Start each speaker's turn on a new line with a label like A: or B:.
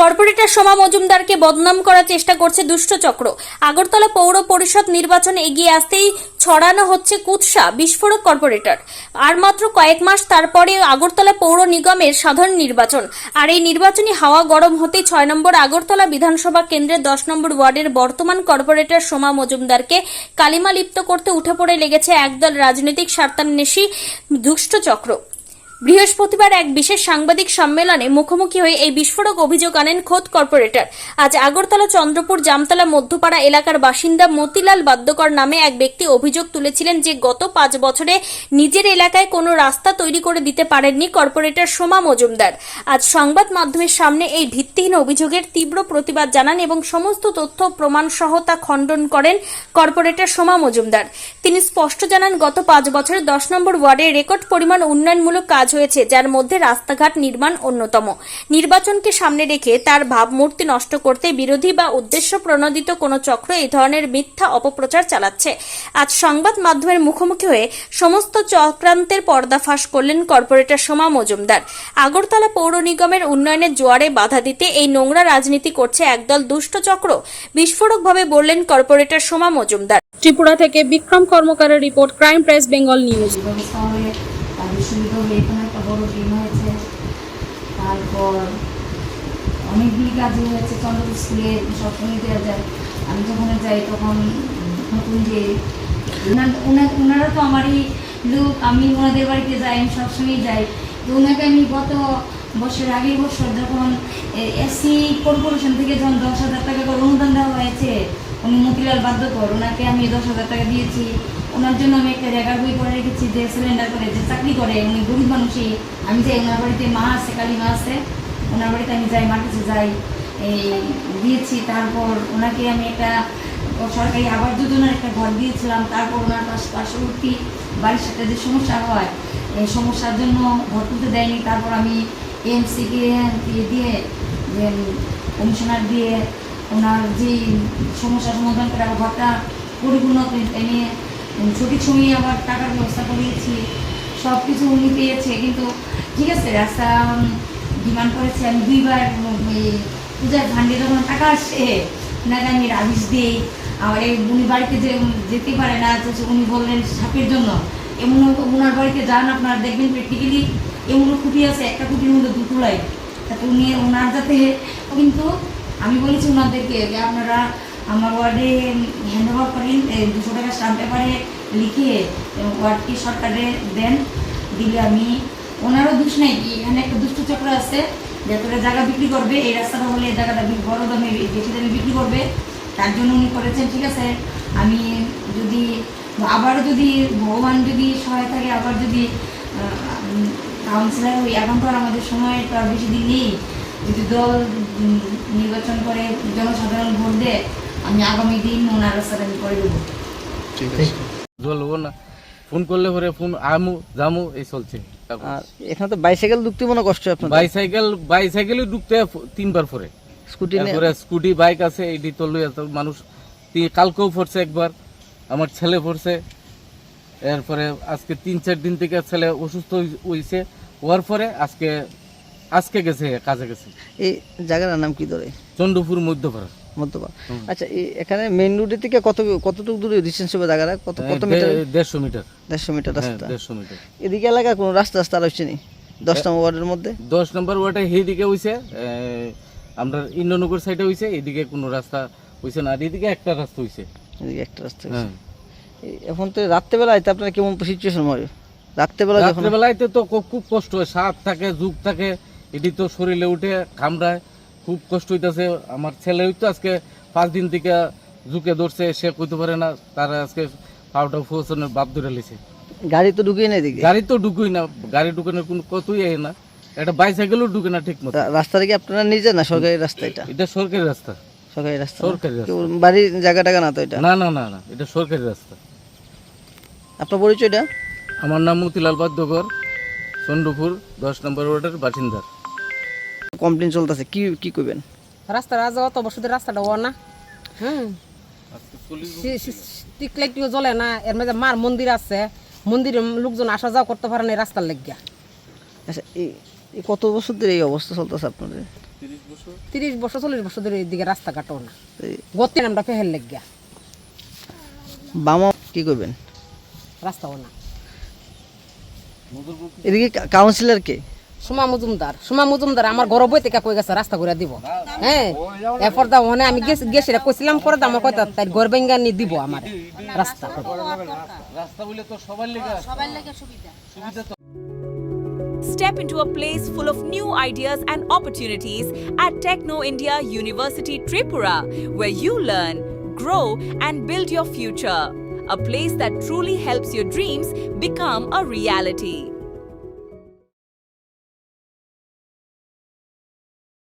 A: Corporator Soma মজুমদারকে বদনাম করার চেষ্টা করছে দুষ্ট চক্র। আগরতলা পৌর পরিষদ নির্বাচন এগিয়ে আসতেই ছড়ানো হচ্ছে কুৎসা বিস্ফোরক কর্পোরেটর। আর মাত্র কয়েক মাস তারপরে আগরতলা পৌর নিগমের সাধারণ নির্বাচন। আর এই নির্বাচনী হাওয়া গরম হতেই 6 নম্বর আগরতলা বিধানসভা কেন্দ্রের 10 নম্বর ওয়ার্ডের বর্তমান কর্পোরেটর সোমা মজুমদারকে কালিমা লিপ্ত করতে উঠে পড়ে লেগেছে একদল রাজনৈতিক স্বার্থান্বেষী দুষ্ট চক্র। বৃহস্পতিবার এক বিশেষ সাংবাদিক সম্মেলনে মুখোমুখি হয়ে এই বিস্ফোরক অভিযোগ আনেন খোদ কর্পোরেটর। আজ আগরতলা চন্দ্রপুর জামতলা মধ্যপাড়া এলাকার বাসিন্দা মতিলাল বাদ্যকর নামে এক ব্যক্তি অভিযোগ তুলেছিলেন যে গত 5 বছরে নিজের এলাকায় কোনো রাস্তা তৈরি করে দিতে পারেননি কর্পোরেটর সোমা মজুমদার। আজ সংবাদ মাধ্যমের সামনে এই ভিত্তিহীন অভিযোগের তীব্র প্রতিবাদ জানান এবং সমস্ত তথ্য প্রমাণ সহ তা খণ্ডন করেন কর্পোরেটর সোমা মজুমদার। তিনি স্পষ্ট জানান, গত 5 বছরে 10 নম্বর ওয়ার্ডে রেকর্ড পরিমাণ উন্নয়নমূলক কাজ হয়েছে, যার মধ্যে রাস্তাঘাট নির্মাণ অন্যতম। নির্বাচনকে সামনে রেখে তার ভাবমূর্তি নষ্ট করতে বিরোধী বা উদ্দেশ্য প্রণোদিত কোনো চক্র এই ধরনের মিথ্যা অপপ্রচার চালাচ্ছে। আজ সংবাদ মাধ্যমের মুখোমুখি হয়ে সমস্ত চক্রান্তের পর্দাফাশ করলেন কর্পোরেটর সোমা মজুমদার। আগরতলা পৌর নিগমের উন্নয়নের জোয়ারে বাধা দিতে এই নোংরা রাজনীতি করছে একদল দুষ্ট চক্র, বিস্ফোরকভাবে বললেন কর্পোরেটর সোমা মজুমদার।
B: ত্রিপুরা থেকে বিক্রম কর্মকারের report, crime press Bengal news.
C: সুবিধা হলে এখানে একটা বড় ডিম হয়েছে, তারপর অনেকগুলি কাজই হয়েছে। চন্দ্রপুর স্কুলে সবসময় দেওয়া যায়, আমি যখন যাই তখন নতুন যে ওনারা তো আমারই লোক, আমি ওনাদের বাড়িতে যাই, আমি সবসময় যাই। তো ওনাকে আমি গত আগের বছর যখন এসসি কর্পোরেশন থেকে যখন 10,000 টাকা করে অনুদান দেওয়া হয়েছে, উনি মতিলাল বাদ্যকর, ওনাকে আমি 10,000 টাকা দিয়েছি। ওনার জন্য আমি একটা জায়গার বই করে রেখেছি, যে সিলিন্ডার করে যে চাকরি করে, উনি গরিব মানুষই। আমি যাই ওনার বাড়িতে, মা আছে, কালী মা আছে, ওনার বাড়িতে আমি যাই, মার কাছে যাই, এই দিয়েছি। তারপর ওনাকে আমি একটা সরকারি আবাস যোজনার একটা ঘর দিয়েছিলাম। তারপর ওনার পার্শ্ববর্তী বাড়ির সাথে যে সমস্যা হয়, এই সমস্যার জন্য ঘর তুলতে দেয়নি। তারপর আমি এমসিকে দিয়ে যে কমিশনার দিয়ে ওনার যে সমস্যা সমাধান করে আবার ঘরটা পরিপূর্ণ এনে সঠিক সময়ে আবার টাকার ব্যবস্থা করিয়েছি। সব কিছু উনি পেয়েছে, কিন্তু ঠিক আছে, রাস্তা ডিমান্ড করেছে। আমি 2বার পূজার ফান্ডে যখন টাকা আসে ওনাকে আমি আদেশ দিই। আবার উনি বাড়িতে যেতে পারে না, উনি বললেন সাপের জন্য। এমন ওনার বাড়িতে যান, আপনারা দেখবেন প্র্যাকটিক্যালি এমন খুঁটি আছে, একটা খুঁটির মধ্যে 2 তোলাই। তাতে উনি ওনার যাতে, কিন্তু আমি বলেছি ওনাদেরকে যে আপনারা আমার ওয়ার্ডে হ্যান্ড ওভার করেন, 200 টাকা স্টাম্প পেপারে লিখে ওয়ার্ডকে সরকারে দেন, দিলে আমি, ওনারও দোষ নেই। এখানে একটা দুষ্ট চক্র আছে, যতটা জায়গা বিক্রি করবে, এই রাস্তাটা হলে এই জায়গাটা বড় দামে বেশি দামে বিক্রি করবে, তার জন্য উনি করেছেন। ঠিক আছে, আমি যদি আবার যদি ভগবান যদি সহায় থাকে, আবার যদি কাউন্সিলর হই, এখন তো আর আমাদের সময় তো আর বেশি দিন নেই। যদি দল নির্বাচন করে, জনসাধারণ ভোট দেয়, আমি আগামী দিন ওনার রাস্তাটা আমি করে দেবো।
D: ঠিক আছে, বলবো না, ফোন করলে পরে ফোন আমু জামু এই চলছে।
E: আর এখানে তো বাইসাইকেল ঢুকতে মনে কষ্ট আপনার?
D: বাইসাইকেলে ঢুকতে 3বার পরে, স্কুটি বাইক আছে, এটি তো লই এত মানুষ। কালকেও পড়ছে একবার, আমার ছেলে পড়ছে। এরপরে আজকে 3-4 দিন থেকে ছেলে অসুস্থ হয়েছে, হওয়ার পরে আজকে গেছে, কাজে গেছে।
E: এই জায়গার নাম কি ধরে?
D: চন্দ্রপুর মধ্যপাড়া।
E: আচ্ছা, এখানে মেইন রোড থেকে কতটুকু দূরে ডিসটেন্স হবে জায়গাটা? কত মিটার?
D: 150 মিটার।
E: 150 মিটার রাস্তা।
D: 150 মিটার।
E: এদিকে এলাকা কোনো রাস্তা হচ্ছে নি? 10 নম্বর ওয়ার্ডের মধ্যে
D: 10 নম্বর ওয়ার্ডে এইদিকে হইছে, আমরা ইন্দ্রনগর সাইডে হইছে, এদিকে কোনো রাস্তা হইছে না। আর এদিকে একটা রাস্তা হইছে,
E: এদিকে একটা রাস্তা হইছে। এখন তো রাত্রেবেলায় আপনার কেমন সিচুয়েশন হয়? রাত্রেবেলায়
D: তো খুব কষ্ট হয়, সাপ থাকে, যুগ থাকে, এটি তো শরীরে উঠে কামড়ায়, খুব কষ্ট হইতেছে। আমার ছেলে হইতো আজকে 5 দিন থেকে ঝুঁকে ধরছে, সে কইতে পারে না, তারা আজকে পাউটা ফুসনের বাপ ধরে লিছে।
E: গাড়ি তো ঢুকিয়ে না এদিকে?
D: গাড়ি তো ঢুকুই না, গাড়ি ঢুকানোর কোনো কতই না, একটা বাইসাইকেলও ঢুকে না ঠিক মতো।
E: রাস্তাটা কি আপনারা নিজে না সরকারি রাস্তা?
D: এটা সরকারি রাস্তা।
E: সরকারি রাস্তা,
D: সরকারি রাস্তা,
E: বাড়ির জায়গা টাকা না তো এটা?
D: না না না না, এটা সরকারি রাস্তা।
E: আপনার পরিচয়টা?
D: আমার নাম মতিলাল বাদ্যকর, চন্দ্রপুর 10 নম্বর ওয়ার্ডের বাসিন্দা।
E: কমপ্লেন চলতেছে, কি করবেন?
B: রাস্তা অত বছর রাস্তাটা ও না, স্ট্রিট লাইটও জ্বলে না। এর মধ্যে মার মন্দির আছে, মন্দিরে লোকজন আসা যাওয়া করতে পারে না রাস্তার লেগিয়া।
E: আচ্ছা, এই কত বছর ধরে এই অবস্থা চলতেছে আপনাদের?
B: 30 বছর 40 বছর ধরে এদিকে রাস্তাঘাটও না
E: এই
B: গতি আমরা ফেহেল লেগিয়া
E: বামা কি করবেন?
B: রাস্তাও না।
E: এদিকে কাউন্সিলর কে?
B: সুমা মজুমদার আমার ঘর বই থেকে কই গেছে রাস্তা করে দিব। হ্যাঁ এরপর দা মানে আমি গেছি কইছিলাম পরে আমার কথা তাই ঘর ভেঙ্গা নি দিব আমার রাস্তা
D: রাস্তা বলে তো সবার লেগে সুবিধা তো।
F: Step into a place full of new ideas and opportunities at Techno India University Tripura, where you learn, grow, and build your future. A place that truly helps your dreams become a reality.